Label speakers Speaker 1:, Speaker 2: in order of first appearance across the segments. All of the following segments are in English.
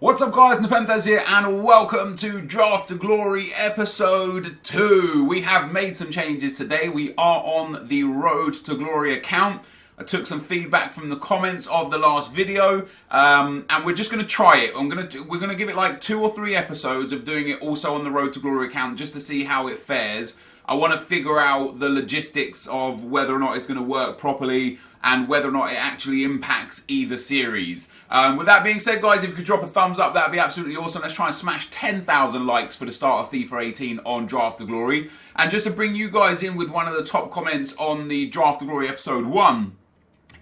Speaker 1: What's up guys, NepentheZ here and welcome to Draft to Glory episode 2. We have made some changes today. We are on the Road to Glory account. I took some feedback from the comments of the last video and we're just going to try it. We're going to give it like 2 or 3 episodes of doing it also on the Road to Glory account just to see how it fares. I want to figure out the logistics of whether or not it's going to work properly and whether or not it actually impacts either series. With that being said, guys, if you could drop a thumbs up, that'd be absolutely awesome. Let's try and smash 10,000 likes for the start of FIFA 18 on Draft to Glory. And just to bring you guys in with one of the top comments on the Draft to Glory episode 1,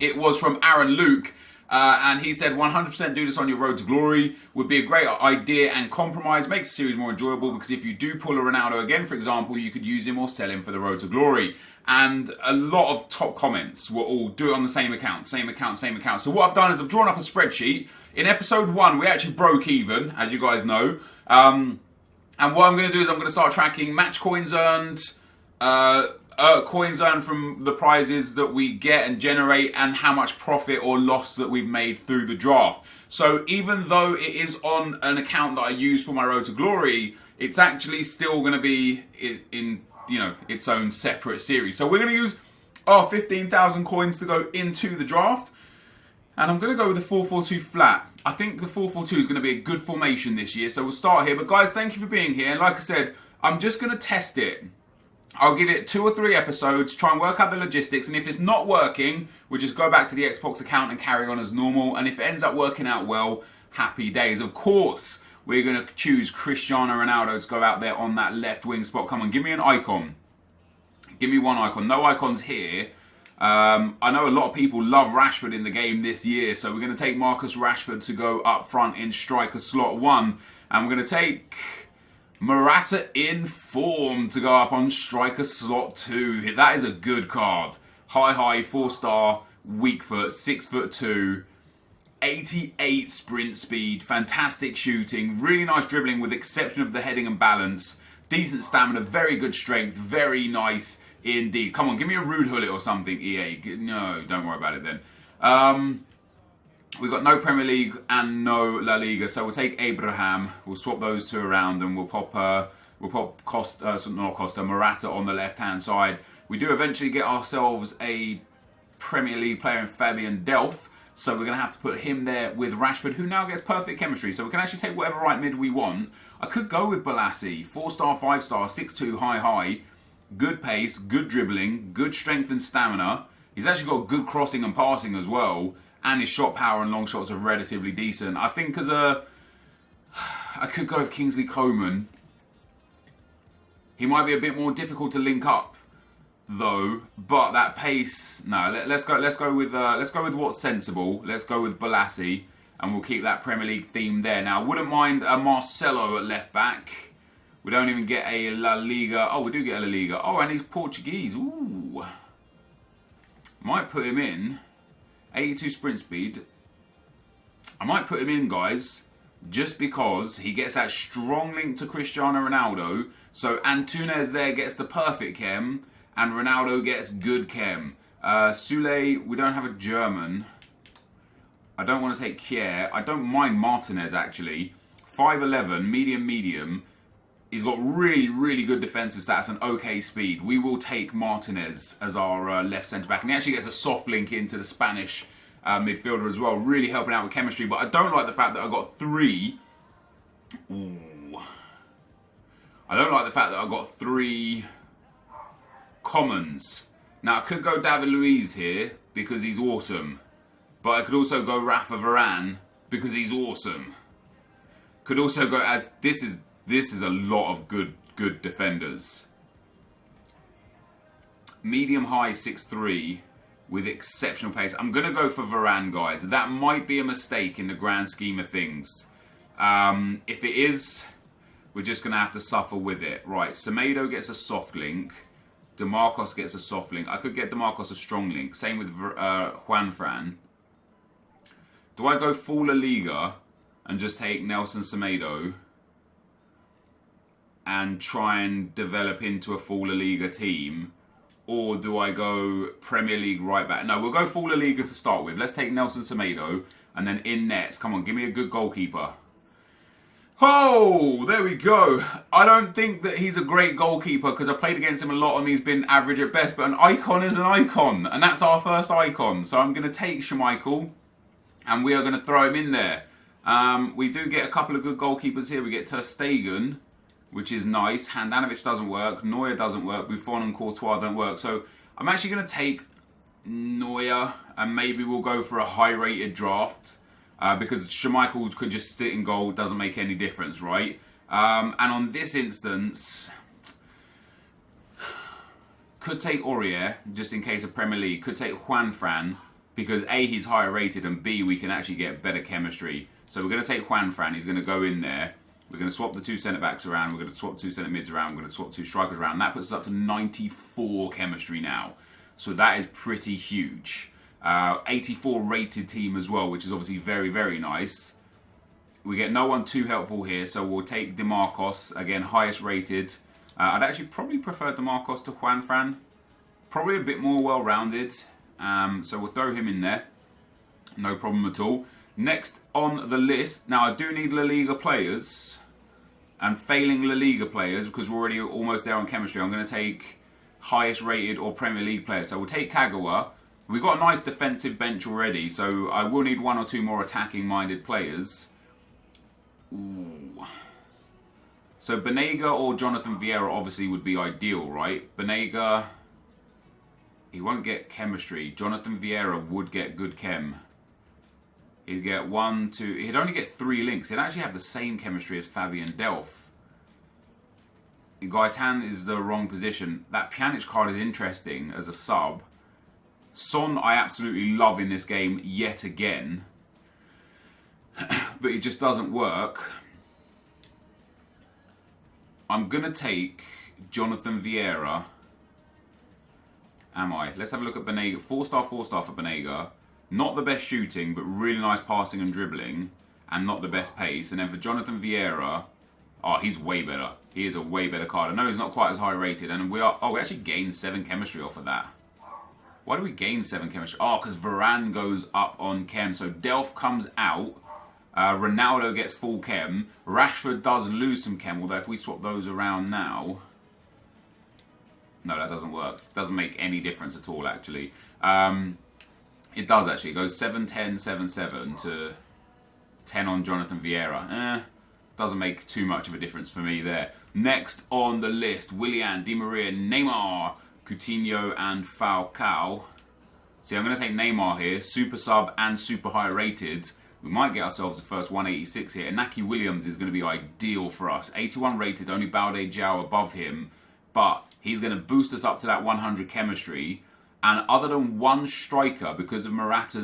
Speaker 1: it was from Aaron Luke. And he said 100% do this on your Road to Glory would be a great idea and compromise, makes the series more enjoyable because if you do pull a Ronaldo again, for example, you could use him or sell him for the Road to Glory. And a lot of top comments were all do it on the same account. So what I've done is I've drawn up a spreadsheet. In episode 1, we actually broke even, as you guys know. And what I'm going to do is I'm going to start tracking match coins earned, coins earned from the prizes that we get and generate, and how much profit or loss that we've made through the draft. So even though it is on an account that I use for my Road to Glory, it's actually still going to be in its own separate series. So we're going to use our 15,000 coins to go into the draft. And I'm going to go with the 4-4-2 flat. I think the 4-4-2 is going to be a good formation this year. So we'll start here. But guys, thank you for being here. And like I said, I'm just going to test it. I'll give it 2 or 3 episodes, try and work out the logistics. And if it's not working, we'll just go back to the Xbox account and carry on as normal. And if it ends up working out well, happy days. Of course, we're going to choose Cristiano Ronaldo to go out there on that left wing spot. Come on, give me an icon. Give me one icon. No icons here. I know a lot of people love Rashford in the game this year. So we're going to take Marcus Rashford to go up front in striker slot 1. And we're going to take Morata in form to go up on striker slot 2. That is a good card. High, 4-star, weak foot, 6'2". 88 sprint speed, fantastic shooting, really nice dribbling with the exception of the heading and balance, decent stamina, very good strength, very nice indeed. Come on, give me a Rude Hullet or something, EA. No, don't worry about it then. We've got no Premier League and no La Liga, so we'll take Abraham. We'll swap those 2 around and we'll pop Morata on the left-hand side. We do eventually get ourselves a Premier League player in Fabian Delph. So we're going to have to put him there with Rashford, who now gets perfect chemistry. So we can actually take whatever right mid we want. I could go with Balassi. 4-star, 5-star, 6'2", high. Good pace, good dribbling, good strength and stamina. He's actually got good crossing and passing as well. And his shot power and long shots are relatively decent. I think I could go with Kingsley Coman. He might be a bit more difficult to link up, though, but that pace. No, let's go with what's sensible. Let's go with Balassi, and we'll keep that Premier League theme there. Now, I wouldn't mind a Marcelo at left back. We don't even get a La Liga. Oh, we do get a La Liga. Oh, and he's Portuguese. Ooh, might put him in. 82 sprint speed. I might put him in, guys, just because he gets that strong link to Cristiano Ronaldo. So Antunes there gets the perfect chem. And Ronaldo gets good chem. Sule, we don't have a German. I don't want to take Kier. I don't mind Martinez, actually. 5'11", medium. He's got really good defensive stats and okay speed. We will take Martinez as our left centre-back. And he actually gets a soft link into the Spanish midfielder as well. Really helping out with chemistry. But I don't like the fact that I got 3... Ooh. I don't like the fact that I got 3... commons. Now I could go David Luiz here because he's awesome, but I could also go Rafa Varane because he's awesome. Could also go as this is a lot of good defenders. Medium high 6'3" with exceptional pace. I'm gonna go for Varane, guys. That might be a mistake in the grand scheme of things. If it is, we're just gonna have to suffer with it. Right, Semedo gets a soft link. DeMarcos gets a soft link. I could get DeMarcos a strong link. Same with Juanfran. Do I go full La Liga and just take Nelson Semedo and try and develop into a full La Liga team? Or do I go Premier League right back? No, we'll go full La Liga to start with. Let's take Nelson Semedo and then in nets. Come on, give me a good goalkeeper. Oh, there we go. I don't think that he's a great goalkeeper because I played against him a lot and he's been average at best. But an icon is an icon. And that's our first icon. So I'm going to take Schmeichel and we are going to throw him in there. We do get a couple of good goalkeepers here. We get Ter Stegen, which is nice. Handanovic doesn't work. Neuer doesn't work. Buffon and Courtois don't work. So I'm actually going to take Neuer and maybe we'll go for a high-rated draft. Because Schmeichel could just sit in goal, doesn't make any difference, right? And on this instance, could take Aurier, just in case of Premier League. Could take Juanfran, because A, he's higher rated, and B, we can actually get better chemistry. So we're going to take Juanfran, he's going to go in there. We're going to swap the two centre-backs around, we're going to swap two centre-mids around, we're going to swap two strikers around. That puts us up to 94 chemistry now. So that is pretty huge. 84 rated team as well, which is obviously very, very nice. We get no one too helpful here, so we'll take DeMarcos, again, highest rated. I'd actually probably prefer DeMarcos to Juanfran. Probably a bit more well-rounded, so we'll throw him in there. No problem at all. Next on the list, now I do need La Liga players, and failing La Liga players, because we're already almost there on chemistry, I'm going to take highest rated or Premier League players. So we'll take Kagawa. We've got a nice defensive bench already, so I will need one or two more attacking-minded players. Ooh. So Banega or Jonathan Vieira obviously would be ideal, right? Banega, he won't get chemistry. Jonathan Vieira would get good chem. He'd get 1, 2... He'd only get 3 links. He'd actually have the same chemistry as Fabian Delph. Gaetan is the wrong position. That Pjanic card is interesting as a sub. Son I absolutely love in this game yet again, but it just doesn't work. I'm going to take Jonathan Vieira. Am I? Let's have a look at Banega. 4-star, 4-star for Banega. Not the best shooting, but really nice passing and dribbling, and not the best pace. And then for Jonathan Vieira, oh, he's way better. He is a way better card. I know he's not quite as high rated, and we actually gained 7 chemistry off of that. Why do we gain 7 chemistry? Oh, because Varane goes up on chem. So Delph comes out. Ronaldo gets full chem. Rashford does lose some chem. Although if we swap those around now... No, that doesn't work. Doesn't make any difference at all, actually. It does, actually. It goes 7, 10, 7, 7 to 10 on Jonathan Vieira. Doesn't make too much of a difference for me there. Next on the list, Willian, Di Maria, Neymar, Coutinho and Falcao. See, I'm going to take Neymar here, super sub and super high rated. We might get ourselves the first 186 here. Inaki Williams is going to be ideal for us. 81 rated, only Balde João above him. But he's going to boost us up to that 100 chemistry. And other than one striker, because of Morata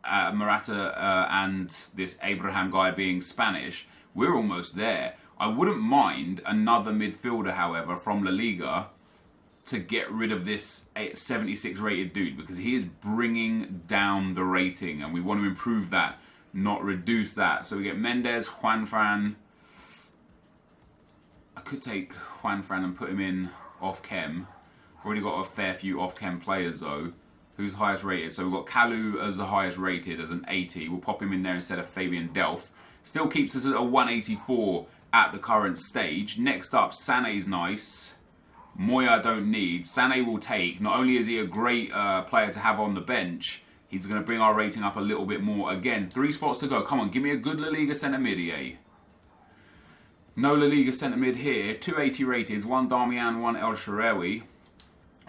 Speaker 1: and this Abraham guy being Spanish, we're almost there. I wouldn't mind another midfielder, however, from La Liga to get rid of this 76 rated dude, because he is bringing down the rating and we want to improve that, not reduce that. So we get Mendes, Juanfran. I could take Juanfran and put him in off chem. I've already got a fair few off chem players though. Who's highest rated? So we've got Kalu as the highest rated as an 80. We'll pop him in there instead of Fabian Delph. Still keeps us at a 184 at the current stage. Next up, Sané's nice. Moya I don't need. Sané will take. Not only is he a great player to have on the bench, he's going to bring our rating up a little bit more. Again, 3 spots to go. Come on, give me a good La Liga centre mid, eh? No La Liga centre mid here. 280 rated. 1 Darmian, 1 El Shaarawy.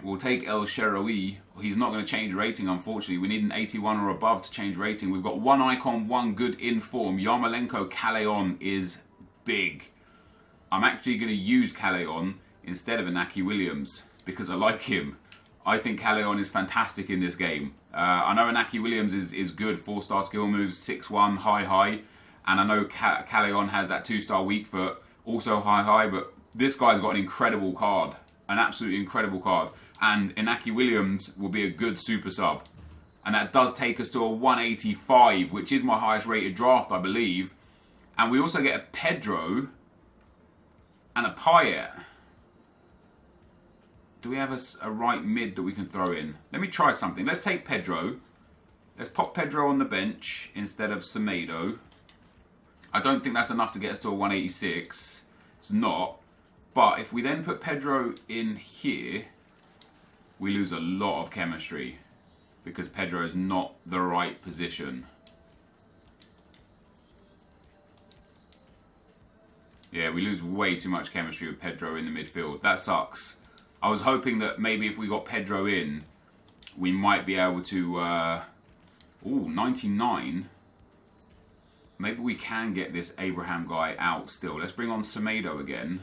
Speaker 1: We'll take El Shaarawy. He's not going to change rating, unfortunately. We need an 81 or above to change rating. We've got 1 icon, 1 good in form. Yarmolenko Callejon is big. I'm actually going to use Callejon instead of Inaki Williams because I like him. I think Callejon is fantastic in this game. I know Inaki Williams is good, 4-star skill moves, 6-1, high. And I know Callejon has that 2-star weak foot, also high, but this guy's got an incredible card. An absolutely incredible card. And Inaki Williams will be a good super sub. And that does take us to a 185, which is my highest rated draft, I believe. And we also get a Pedro and a Payet. Do we have a right mid that we can throw in? Let me try something. Let's take Pedro. Let's pop Pedro on the bench instead of Semedo. I don't think that's enough to get us to a 186. It's not. But if we then put Pedro in here, we lose a lot of chemistry because Pedro is not the right position. Yeah, we lose way too much chemistry with Pedro in the midfield. That sucks. I was hoping that maybe if we got Pedro in, we might be able to... ooh, 99. Maybe we can get this Abraham guy out still. Let's bring on Semedo again.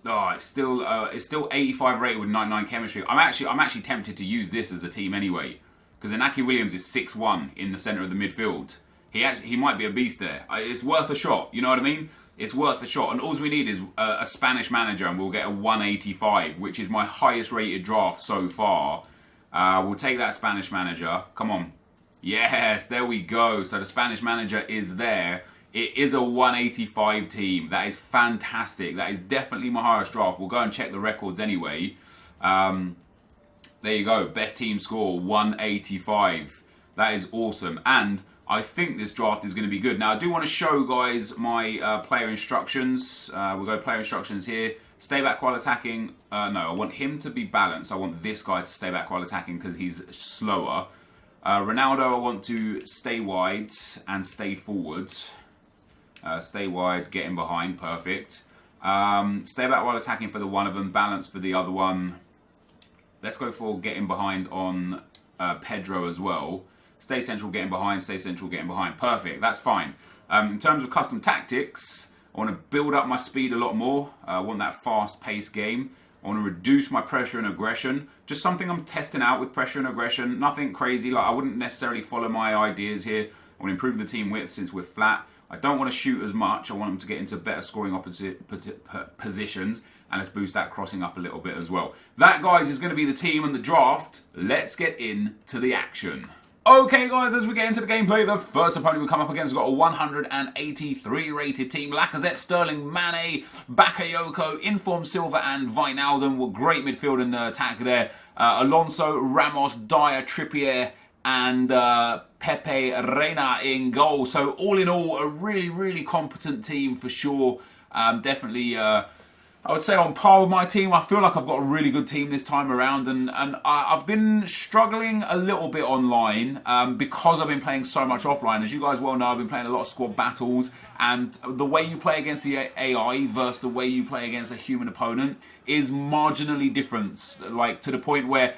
Speaker 1: Oh, it's still 85 rated with 99 chemistry. I'm actually tempted to use this as the team anyway, because Inaki Williams is 6'1" in the centre of the midfield. He might be a beast there. It's worth a shot. You know what I mean? It's worth a shot. And all we need is a Spanish manager, and we'll get a 185, which is my highest rated draft so far. We'll take that Spanish manager. Come on. Yes, there we go. So the Spanish manager is there. It is a 185 team. That is fantastic. That is definitely my highest draft. We'll go and check the records anyway. There you go. Best team score, 185. That is awesome. And I think this draft is going to be good. Now, I do want to show guys my player instructions. We'll go player instructions here. Stay back while attacking. No, I want him to be balanced. I want this guy to stay back while attacking because he's slower. Ronaldo, I want to stay wide and stay forwards. Stay wide, get in behind, perfect. Stay back while attacking for the one of them, balance for the other one. Let's go for getting behind on Pedro as well. Stay central, getting behind, stay central, getting behind. Perfect, that's fine. In terms of custom tactics, I want to build up my speed a lot more. I want that fast-paced game. I want to reduce my pressure and aggression. Just something I'm testing out with pressure and aggression. Nothing crazy. Like, I wouldn't necessarily follow my ideas here. I want to improve the team width since we're flat. I don't want to shoot as much. I want them to get into better scoring positions. And let's boost that crossing up a little bit as well. That, guys, is going to be the team and the draft. Let's get into the action. Okay, guys, as we get into the gameplay, the first opponent we come up against has got a 183 rated team. Lacazette, Sterling, Mane, Bakayoko, Inform Silva, and Wijnaldum were great midfield and attack there. Alonso, Ramos, Dyer, Trippier, and Pepe Reina in goal. So all in all, a really, really competent team for sure. Definitely... I would say on par with my team. I feel like I've got a really good team this time around, and I've been struggling a little bit online because I've been playing so much offline. As you guys well know, I've been playing a lot of squad battles, and the way you play against the AI versus the way you play against a human opponent is marginally different. Like, to the point where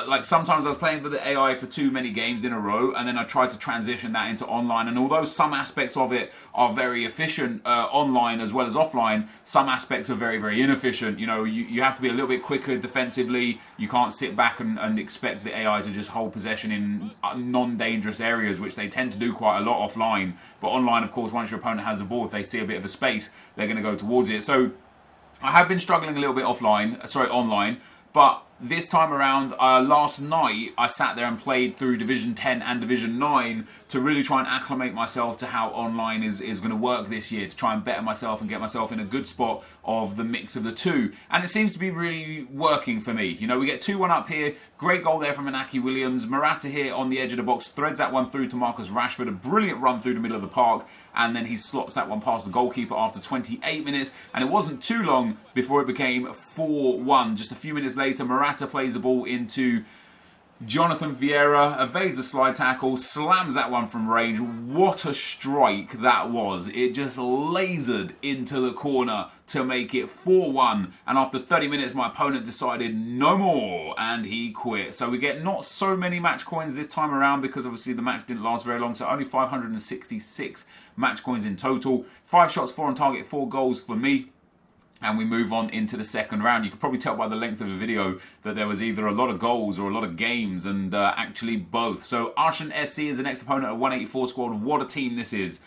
Speaker 1: like sometimes I was playing with the AI for too many games in a row, and then I tried to transition that into online. And although some aspects of it are very efficient online as well as offline, some aspects are very, very inefficient. You know, you have to be a little bit quicker defensively. You can't sit back and expect the AI to just hold possession in non-dangerous areas, which they tend to do quite a lot offline. But online, of course, once your opponent has the ball, if they see a bit of a space, they're going to go towards it. So I have been struggling a little bit online. But this time around, last night, I sat there and played through Division 10 and Division 9 to really try and acclimate myself to how online is going to work this year, to try and better myself and get myself in a good spot of the mix of the two. And it seems to be really working for me. You know, we get 2-1 up here. Great goal there from Inaki Williams. Morata here on the edge of the box threads that one through to Marcus Rashford. A brilliant run through the middle of the park. And then he slots that one past the goalkeeper after 28 minutes. And it wasn't too long before it became 4-1. Just a few minutes later, Morata plays the ball into Jonathan Vieira, evades a slide tackle, slams that one from range. What a strike that was. It just lasered into the corner to make it 4-1. And after 30 minutes, my opponent decided no more, and he quit. So we get not so many match coins this time around, because obviously the match didn't last very long. So only 566 match coins in total. 5 shots, 4 on target, 4 goals for me. And we move on into the second round. You can probably tell by the length of the video that there was either a lot of goals or a lot of games, and actually both. So Arshan SC is the next opponent at 184 squad. What a team this is.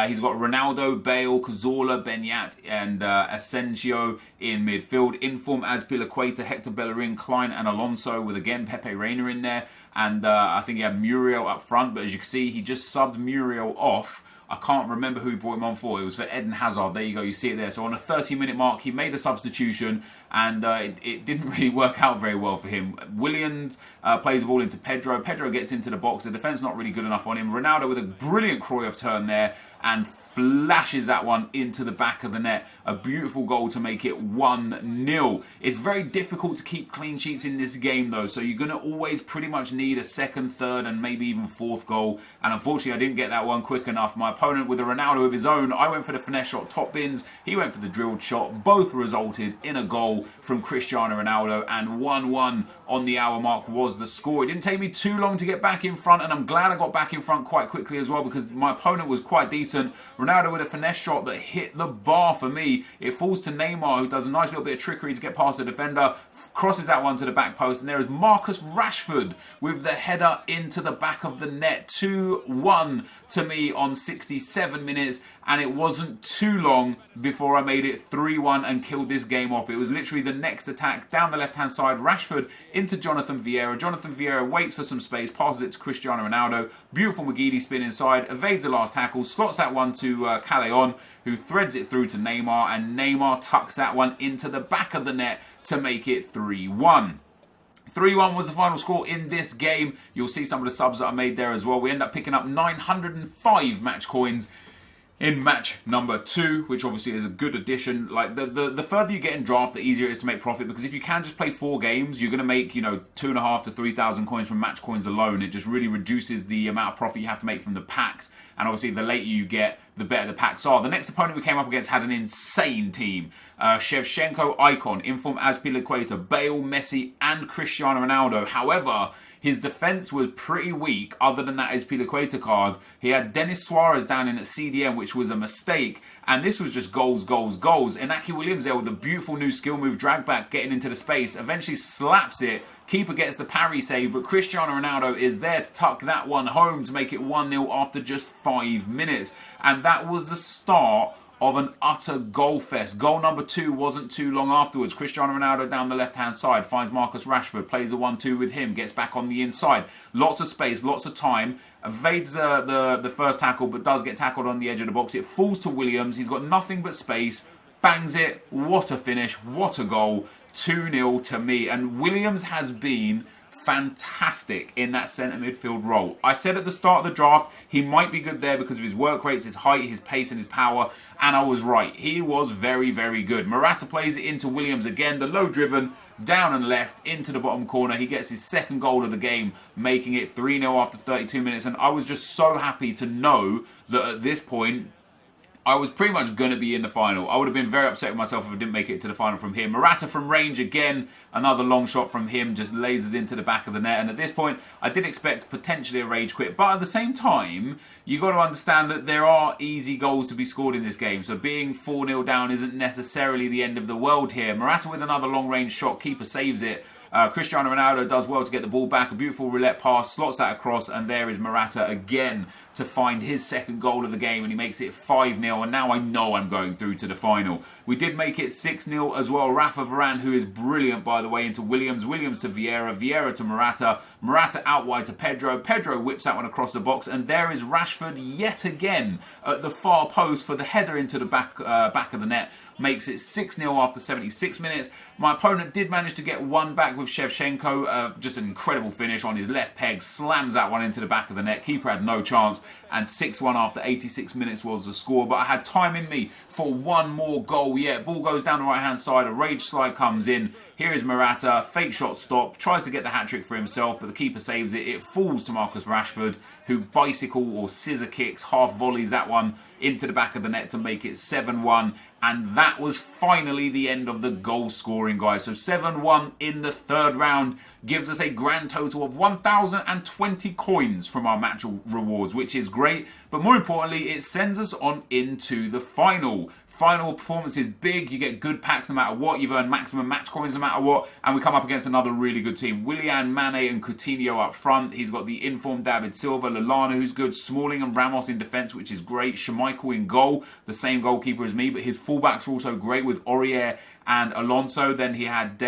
Speaker 1: He's got Ronaldo, Bale, Cazorla, Benyat, and Asensio in midfield. Inform Azpilicueta, Hector Bellerin, Klein, and Alonso, with again Pepe Reina in there. And I think he had Muriel up front, but as you can see, he just subbed Muriel off I can't remember who he brought him on for. It was for Eden Hazard. There you go. You see it there. So on a 30-minute mark, he made a substitution, and it didn't really work out very well for him. Williams plays the ball into Pedro. Pedro gets into the box. The defence not really good enough on him. Ronaldo with a brilliant Cruyff turn there and flashes that one into the back of the net. A beautiful goal to make it 1-0. It's very difficult to keep clean sheets in this game though, so you're going to always pretty much need a second, third and maybe even fourth goal, and unfortunately I didn't get that one quick enough. My opponent with a Ronaldo of his own, I went for the finesse shot, top bins, he went for the drilled shot. Both resulted in a goal from Cristiano Ronaldo, and 1-1 on the hour mark was the score. It didn't take me too long to get back in front, and I'm glad I got back in front quite quickly as well, because my opponent was quite decent. Ronaldo with a finesse shot that hit the bar for me. It falls to Neymar, who does a nice little bit of trickery to get past the defender, crosses that one to the back post, and there is Marcus Rashford with the header into the back of the net. 2-1 to me on 67 minutes, and it wasn't too long before I made it 3-1 and killed this game off. It was literally the next attack down the left-hand side. Rashford into Jonathan Vieira. Jonathan Vieira waits for some space, passes it to Cristiano Ronaldo. Beautiful McGeady spin inside, evades the last tackle, slots that one to Calais, who threads it through to Neymar, and Neymar tucks that one into the back of the net to make it 3-1. 3-1 was the final score in this game. You'll see some of the subs that I made there as well. We end up picking up 905 match coins in match number 2, which obviously is a good addition. Like the further you get in draft, the easier it is to make profit, because if you can just play 4 games, you're going to make 2.5 to 3,000 coins from match coins alone. It just really reduces the amount of profit you have to make from the packs, and obviously the later you get, the better the packs are. The next opponent we came up against had an insane team. Shevchenko, Icon, Inform, Azpilicueta, Bale, Messi and Cristiano Ronaldo. However, his defence was pretty weak other than that Azpilicueta card. He had Denis Suarez down in at CDM, which was a mistake. And this was just goals, goals, goals. Inaki Williams there with a beautiful new skill move, drag back, getting into the space, eventually slaps it. Keeper gets the parry save, but Cristiano Ronaldo is there to tuck that one home to make it 1-0 after just 5 minutes. And that was the start of an utter goal fest. Goal number 2 wasn't too long afterwards. Cristiano Ronaldo down the left-hand side, finds Marcus Rashford, plays a 1-2 with him, gets back on the inside. Lots of space, lots of time, evades the first tackle, but does get tackled on the edge of the box. It falls to Williams. He's got nothing but space, bangs it. What a finish, what a goal. 2-0 to me. And Williams has been fantastic in that centre midfield role. I said at the start of the draft he might be good there because of his work rates, his height, his pace and his power, and I was right. He was very, very good. Morata plays it into Williams again, the low driven, down and left into the bottom corner. He gets his second goal of the game, making it 3-0 after 32 minutes, and I was just so happy to know that at this point I was pretty much going to be in the final. I would have been very upset with myself if I didn't make it to the final from here. Morata from range again. Another long shot from him. Just lasers into the back of the net. And at this point, I did expect potentially a rage quit. But at the same time, you got to understand that there are easy goals to be scored in this game. So being 4-0 down isn't necessarily the end of the world here. Morata with another long range shot. Keeper saves it. Cristiano Ronaldo does well to get the ball back. A beautiful roulette pass, slots that across, and there is Morata again to find his second goal of the game, and he makes it 5-0, and now I know I'm going through to the final. We did make it 6-0 as well. Rafa Varane, who is brilliant, by the way, into Williams. Williams to Vieira. Vieira to Morata. Morata out wide to Pedro. Pedro whips that one across the box, and there is Rashford yet again at the far post for the header into the back of the net. Makes it 6-0 after 76 minutes. My opponent did manage to get one back with Shevchenko. Just an incredible finish on his left peg. Slams that one into the back of the net. Keeper had no chance. And 6-1 after 86 minutes was the score. But I had time in me for one more goal yet. Ball goes down the right-hand side. A rage slide comes in. Here is Morata. Fake shot stop. Tries to get the hat-trick for himself, but the keeper saves it. It falls to Marcus Rashford, who bicycle or scissor kicks, half volleys that one into the back of the net to make it 7-1. And that was finally the end of the goal scoring, guys. So 7-1 in the third round gives us a grand total of 1,020 coins from our match rewards, which is great. But more importantly, it sends us on into the final. Final performance is big. You get good packs no matter what. You've earned maximum match coins no matter what. And we come up against another really good team. Willian, Mane and Coutinho up front. He's got the informed David Silva, Lallana, who's good. Smalling and Ramos in defence, which is great. Schmeichel in goal, the same goalkeeper as me. But his fullbacks are also great with Aurier and Alonso. Then he had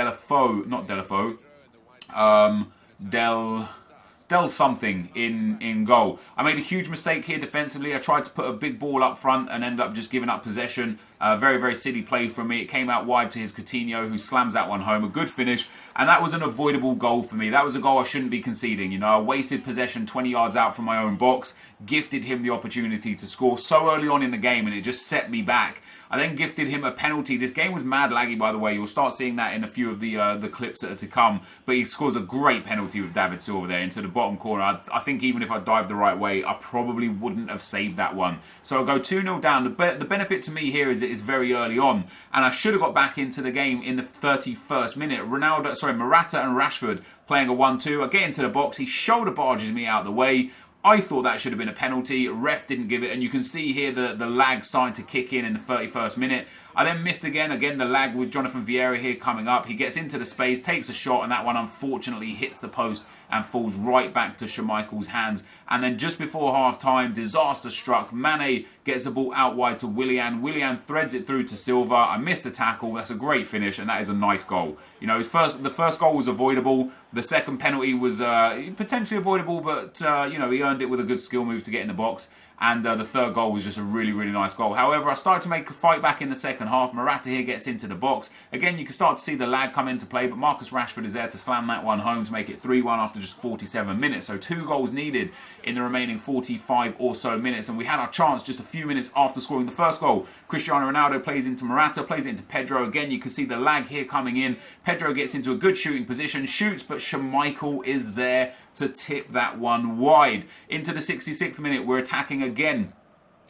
Speaker 1: does something in goal. I made a huge mistake here defensively. I tried to put a big ball up front and ended up just giving up possession. Very, very silly play from me. It came out wide to his Coutinho, who slams that one home. A good finish, and that was an avoidable goal for me. That was a goal I shouldn't be conceding. You know, I wasted possession 20 yards out from my own box, gifted him the opportunity to score so early on in the game, and it just set me back. I then gifted him a penalty. This game was mad laggy, by the way. You'll start seeing that in a few of the clips that are to come. But he scores a great penalty with David Silva there into the bottom corner. I think even if I dived the right way, I probably wouldn't have saved that one. So I'll go 2-0 down. The benefit to me here is it is very early on. And I should have got back into the game in the 31st minute. Morata and Rashford playing a 1-2. I get into the box. He shoulder barges me out the way. I thought that should have been a penalty. Ref didn't give it, and you can see here the lag starting to kick in the 31st minute. I then missed again the lag with Jonathan Vieira here coming up. He gets into the space, takes a shot, and that one unfortunately hits the post and falls right back to Schmeichel's hands. And then just before half-time, disaster struck. Mane gets the ball out wide to Willian. Willian threads it through to Silva. I missed the tackle. That's a great finish, and that is a nice goal. You know, the first goal was avoidable. The second penalty was potentially avoidable, but, you know, he earned it with a good skill move to get in the box. And the third goal was just a really, really nice goal. However, I started to make a fight back in the second half. Morata here gets into the box. Again, you can start to see the lag come into play, but Marcus Rashford is there to slam that one home to make it 3-1 after just 47 minutes. So 2 goals needed in the remaining 45 or so minutes. And we had our chance just a few minutes after scoring the first goal. Cristiano Ronaldo plays into Morata, plays it into Pedro. Again, you can see the lag here coming in. Pedro gets into a good shooting position, shoots, but Schmeichel is there to tip that one wide. Into the 66th minute, we're attacking again.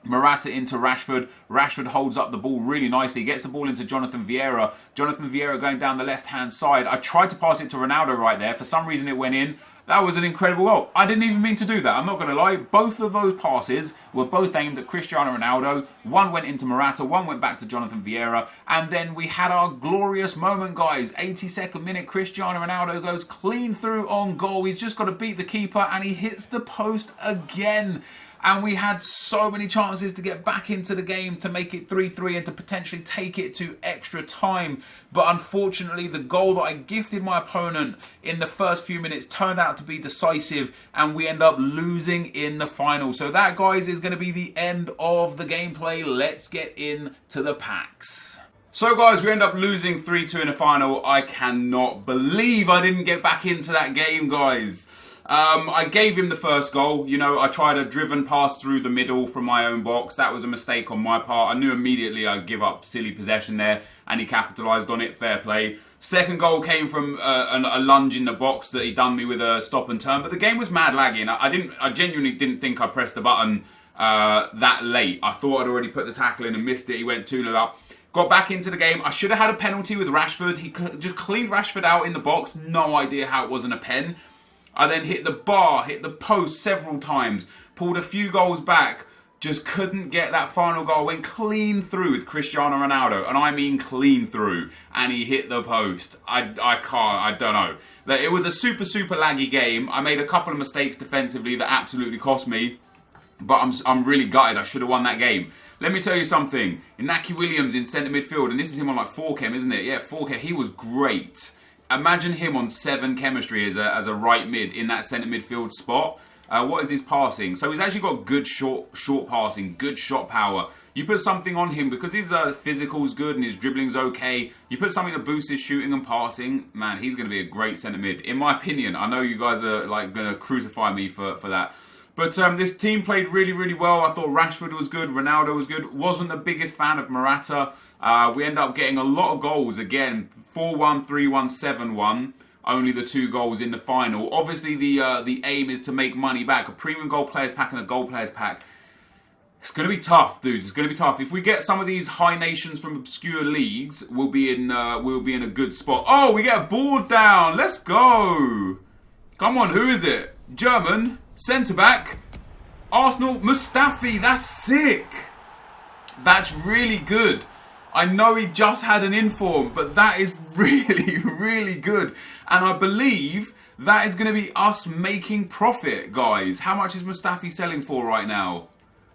Speaker 1: Morata into Rashford. Rashford holds up the ball really nicely. Gets the ball into Jonathan Vieira. Jonathan Vieira going down the left-hand side. I tried to pass it to Ronaldo right there. For some reason, it went in. That was an incredible goal. I didn't even mean to do that. I'm not going to lie. Both of those passes were both aimed at Cristiano Ronaldo. One went into Morata. One went back to Jonathan Vieira. And then we had our glorious moment, guys. 82nd minute. Cristiano Ronaldo goes clean through on goal. He's just got to beat the keeper. And he hits the post again. And we had so many chances to get back into the game to make it 3-3 and to potentially take it to extra time. But unfortunately, the goal that I gifted my opponent in the first few minutes turned out to be decisive, and we end up losing in the final. So that, guys, is going to be the end of the gameplay. Let's get into the packs. So, guys, we end up losing 3-2 in the final. I cannot believe I didn't get back into that game, guys. I gave him the first goal. You know, I tried a driven pass through the middle from my own box. That was a mistake on my part. I knew immediately I'd give up silly possession there, and he capitalised on it. Fair play. Second goal came from a lunge in the box that he done me with a stop and turn. But the game was mad laggy. I genuinely didn't think I pressed the button that late. I thought I'd already put the tackle in and missed it. He went 2-0 up. Got back into the game. I should have had a penalty with Rashford. He just cleaned Rashford out in the box. No idea how it wasn't a pen. I then hit the bar, hit the post several times, pulled a few goals back, just couldn't get that final goal. Went clean through with Cristiano Ronaldo, and I mean clean through, and he hit the post. I don't know. It was a super laggy game. I made a couple of mistakes defensively that absolutely cost me, but I'm really gutted. I should have won that game. Let me tell you something. Inaki Williams in centre midfield, and this is him on like 4 chem, isn't it? Yeah, 4 chem. He was great. Imagine him on 7 chemistry as a right mid in that centre midfield spot. What is his passing? So he's actually got good short passing, good shot power. You put something on him because his physical's good and his dribbling's okay. You put something to boost his shooting and passing. Man, he's going to be a great centre mid. In my opinion, I know you guys are like going to crucify me for that. But this team played really well. I thought Rashford was good. Ronaldo was good. Wasn't the biggest fan of Morata. We end up getting a lot of goals again. 4-1, 3-1, 7-1. Only the 2 goals in the final. Obviously, the aim is to make money back. A premium gold players pack and a gold players pack. It's going to be tough, dudes. It's going to be tough. If we get some of these high nations from obscure leagues, we'll be in a good spot. Oh, we get a ball down. Let's go. Come on, who is it? German. Centre-back, Arsenal, Mustafi. That's sick. That's really good. I know he just had an inform, but that is really good. And I believe that is going to be us making profit, guys. How much is Mustafi selling for right now?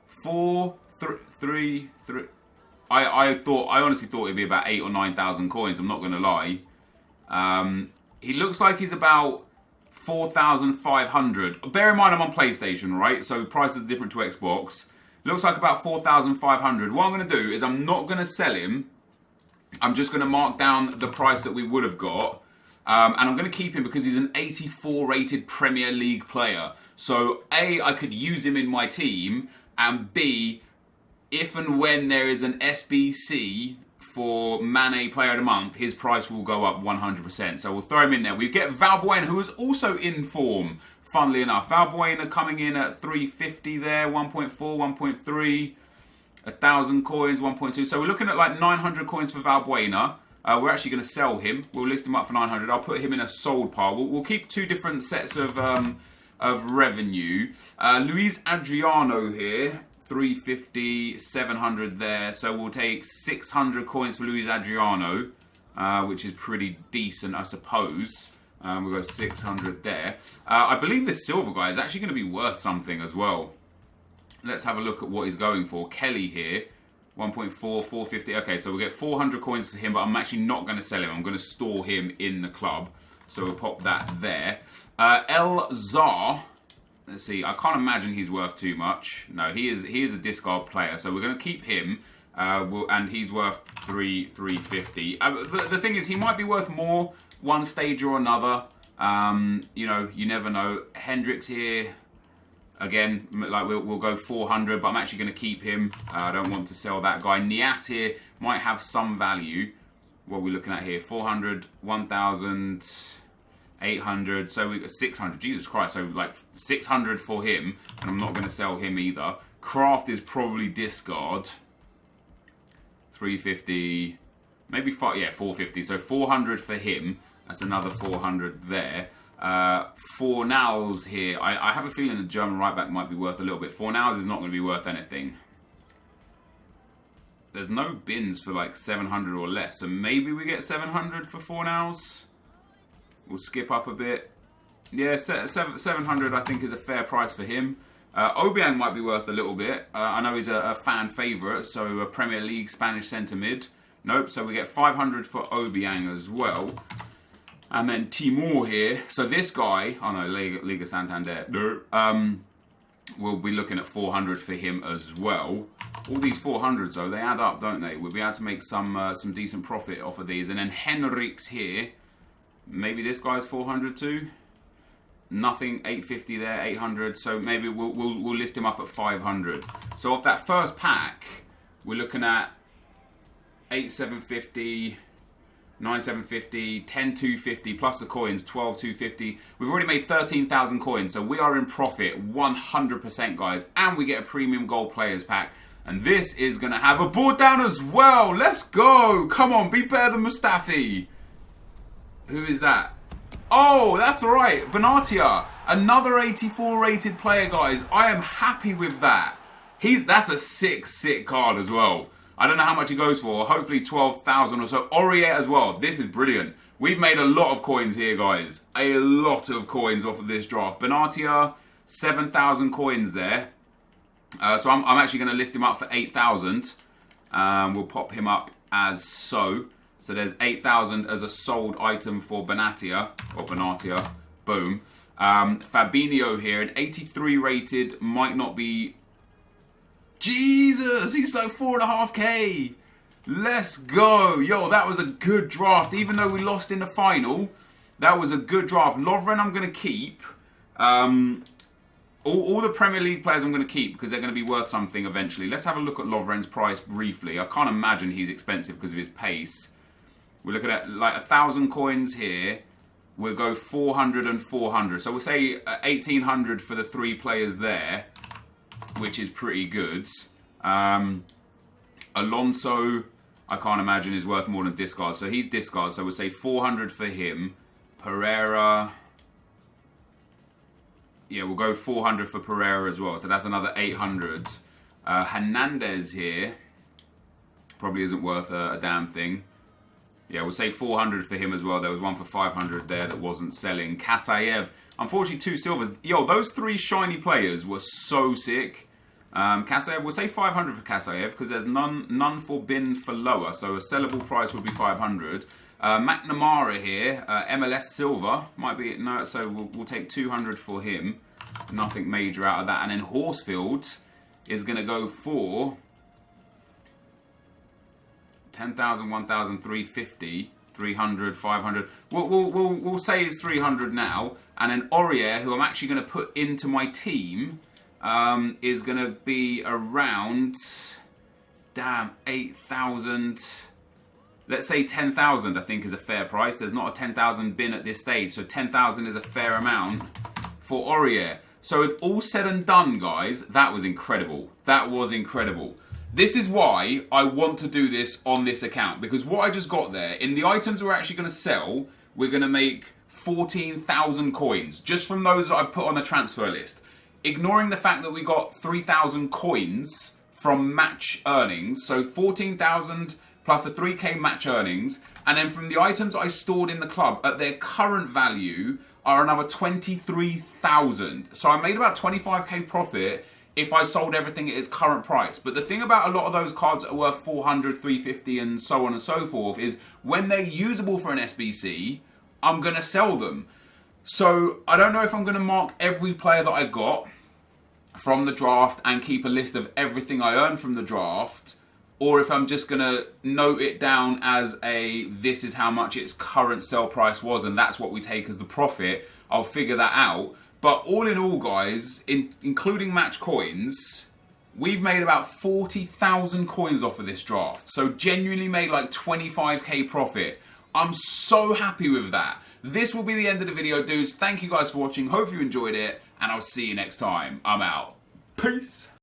Speaker 1: 3. I honestly thought it'd be about 8,000 or 9,000 coins. I'm not going to lie. He looks like he's about 4,500. Bear in mind I'm on PlayStation, right? So prices are different to Xbox. Looks like about 4,500. What I'm going to do is I'm not going to sell him. I'm just going to mark down the price that we would have got. And I'm going to keep him because he's an 84 rated Premier League player. So A, I could use him in my team. And B, if and when there is an SBC for Mane Player of the Month, his price will go up 100%. So we'll throw him in there. We get Valbuena, who is also in form, funnily enough. Valbuena coming in at 350 there, 1.4, 1.3, 1,000 coins, 1.2. So we're looking at like 900 coins for Valbuena. We're actually going to sell him. We'll list him up for 900. I'll put him in a sold pile. We'll keep two different sets of revenue. Luis Adriano here. 350, 700 there. So we'll take 600 coins for Luis Adriano, which is pretty decent, I suppose. We'll go 600 there. I believe this silver guy is actually going to be worth something as well. Let's have a look at what he's going for. Kelly here, 1.4, 450. Okay, so we'll get 400 coins for him, but I'm actually not going to sell him. I'm going to store him in the club. So we'll pop that there. El Zar. Let's see, I can't imagine he's worth too much. No, he is a discard player, so we're going to keep him. And he's worth 350. The thing is, he might be worth more one stage or another. You know, you never know. Hendricks here, again, like we'll go 400, but I'm actually going to keep him. I don't want to sell that guy. Nias here might have some value. What are we looking at here? 400, 1,000... 800, so we got 600. Jesus Christ, so like 600 for him, and I'm not going to sell him either. Kraft is probably discard. 350, maybe 450. So 400 for him. That's another 400 there. Fornals here. I have a feeling the German right back might be worth a little bit. Fornals is not going to be worth anything. There's no bins for like 700 or less, so maybe we get 700 for Fornals. We'll skip up a bit. Yeah, 700 I think is a fair price for him. Obiang might be worth a little bit. I know he's a fan favourite, so a Premier League Spanish centre mid. Nope, so we get 500 for Obiang as well. And then Timur here. So this guy, oh no, Liga Santander. We'll be looking at 400 for him as well. All these 400s though, they add up, don't they? We'll be able to make some decent profit off of these. And then Henriks here. Maybe this guy's 400 too. Nothing, 850 there, 800. So maybe we'll list him up at 500. So off that first pack, we're looking at 8,750, 9,750, 10,250 plus the coins, 12,250. We've already made 13,000 coins, so we are in profit 100%, guys. And we get a premium gold players pack. And this is going to have a board down as well. Let's go. Come on, be better than Mustafi. Who is that? Oh, that's right. Benatia. Another 84 rated player, guys. I am happy with that. That's a sick card as well. I don't know how much he goes for. Hopefully 12,000 or so. Aurier as well. This is brilliant. We've made a lot of coins here, guys. A lot of coins off of this draft. Benatia, 7,000 coins there. So I'm actually going to list him up for 8,000. We'll pop him up as so. So there's 8,000 as a sold item for Benatia, or Benatia, boom. Fabinho here, an 83 rated, might not be... Jesus, he's like 4.5k. Let's go. Yo, that was a good draft. Even though we lost in the final, that was a good draft. Lovren I'm going to keep. All the Premier League players I'm going to keep because they're going to be worth something eventually. Let's have a look at Lovren's price briefly. I can't imagine he's expensive because of his pace. We're looking at like 1,000 coins here. We'll go 400 and 400. So we'll say 1,800 for the three players there, which is pretty good. Alonso, I can't imagine is worth more than discard. So he's discard. So we'll say 400 for him. Pereira. Yeah, we'll go 400 for Pereira as well. So that's another 800. Hernandez here. Probably isn't worth a damn thing. Yeah, we'll say 400 for him as well. There was one for 500 there that wasn't selling. Kasayev, unfortunately 2 silvers. Yo, those 3 shiny players were so sick. Kasayev, we'll say 500 for Kasayev because there's none for bin for lower, so a sellable price would be 500. McNamara here, MLS Silver might be no, so we'll take 200 for him. Nothing major out of that, and then Horsfield is going to go for 10,000, 1,000, 350, 300, 500. We'll say it's 300 now, and then Aurier, who I'm actually going to put into my team, is going to be around, 8,000. Let's say 10,000, I think, is a fair price. There's not a 10,000 bin at this stage, so 10,000 is a fair amount for Aurier. So with all said and done, guys, that was incredible. That was incredible. This is why I want to do this on this account, because what I just got there, in the items we're actually going to sell, we're going to make 14,000 coins, just from those that I've put on the transfer list. Ignoring the fact that we got 3,000 coins from match earnings, so 14,000 plus the 3k match earnings, and then from the items I stored in the club at their current value are another 23,000. So I made about 25k profit if I sold everything at its current price. But the thing about a lot of those cards that are worth 400, 350 and so on and so forth is when they're usable for an SBC, I'm going to sell them. So I don't know if I'm going to mark every player that I got from the draft and keep a list of everything I earned from the draft, or if I'm just going to note it down as this is how much its current sell price was and that's what we take as the profit. I'll figure that out. But all in all, guys, including match coins, we've made about 40,000 coins off of this draft. So genuinely made like 25k profit. I'm so happy with that. This will be the end of the video, dudes. Thank you guys for watching. Hope you enjoyed it, and I'll see you next time. I'm out. Peace.